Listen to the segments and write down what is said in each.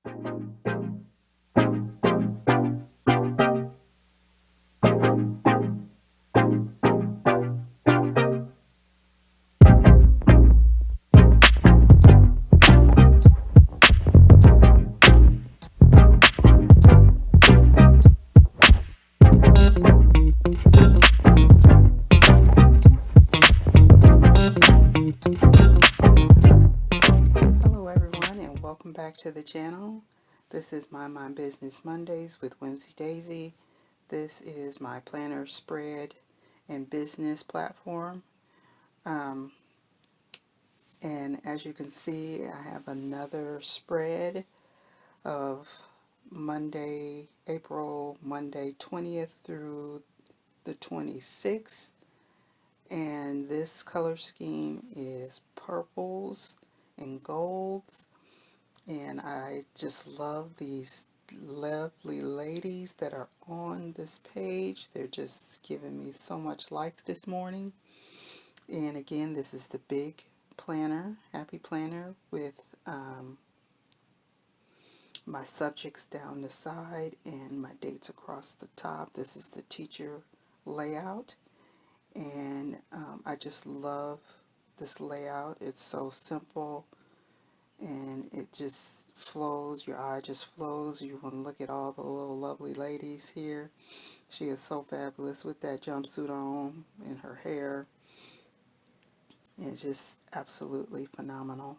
Hello everyone and welcome back to the channel. This is My Business Mondays with WhimsiDaisi. This is my planner spread and business platform. Um, and as you can see, I have another spread of Monday 20th through the 26th. And this color scheme is purples and golds. And I just love these lovely ladies that are on this page. They're just giving me so much life this morning. And again, this is the big planner, happy planner, with my subjects down the side and my dates across the top. This is the teacher layout. And I just love this layout. It's so simple. And it just flows, your eye just flows. You want to look at all the little lovely ladies here. She is so fabulous with that jumpsuit on and her hair. It's just absolutely phenomenal.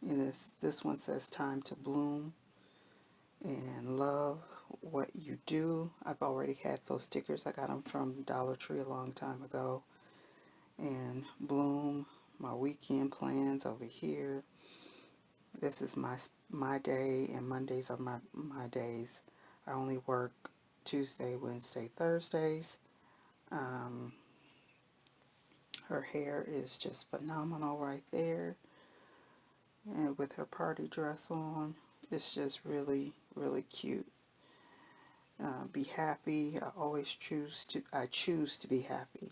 This one says time to bloom and love what you do. I've already had those stickers. I got them from Dollar Tree a long time ago. And bloom, my weekend plans over here. This is my day, and Mondays are my days. I only work Tuesday, Wednesday, Thursdays. Her hair is just phenomenal right there. And with her party dress on, it's just really, really cute. Be happy. I choose to be happy.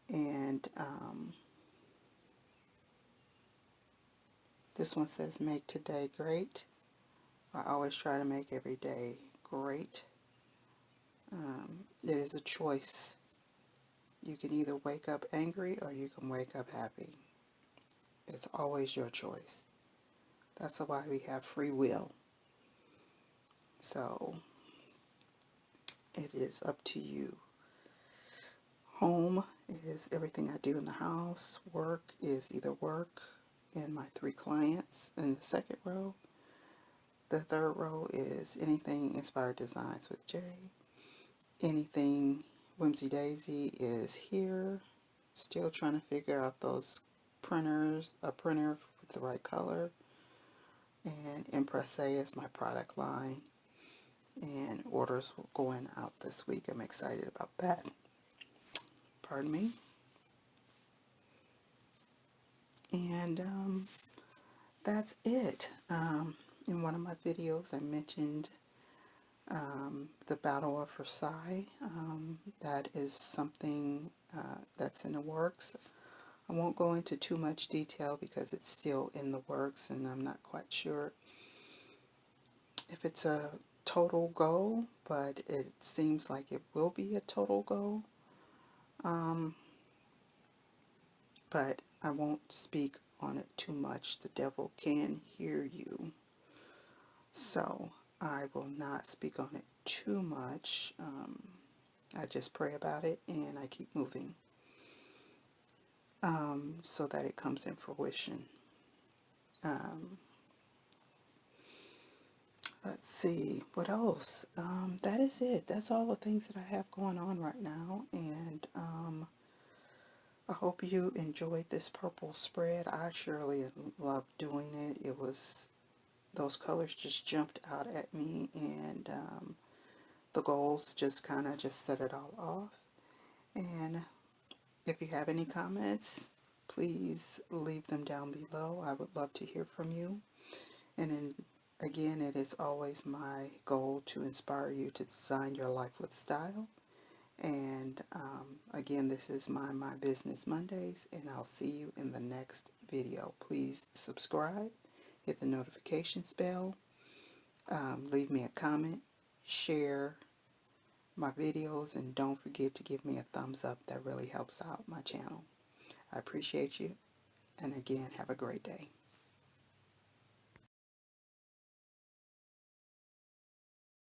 And this one says make today great. I always try to make every day great. It is a choice. You can either wake up angry or you can wake up happy. It's always your choice. That's why we have free will. So it is up to you. Home is everything I do in the house. Work is either work and my 3 clients in the second row. The third row is anything inspired designs with Jae. Anything WhimsiDaisi is here. Still trying to figure out those printers, a printer with the right color. And Impresse is my product line. And orders going out this week. I'm excited about that. Pardon me. And that's it. In one of my videos, I mentioned the Battle of Versailles. That is something that's in the works. I won't go into too much detail because it's still in the works and I'm not quite sure if it's a total go, but it seems like it will be a total go. But I won't speak on it too much. The devil can hear you. So I will not speak on it too much. I just pray about it and I keep moving so that it comes in fruition. Let's see, what else? That is it. That's all the things that I have going on right now. And I hope you enjoyed this purple spread. I surely love doing it. Those colors just jumped out at me, and the goals just kind of just set it all off. And if you have any comments, please leave them down below. I would love to hear from you. And again, it is always my goal to inspire you to design your life with style. And again, this is My Business Mondays, and I'll see you in the next video. Please subscribe, hit the notifications bell, leave me a comment, share my videos, and don't forget to give me a thumbs up. That really helps out my channel. I appreciate you, and again, have a great day.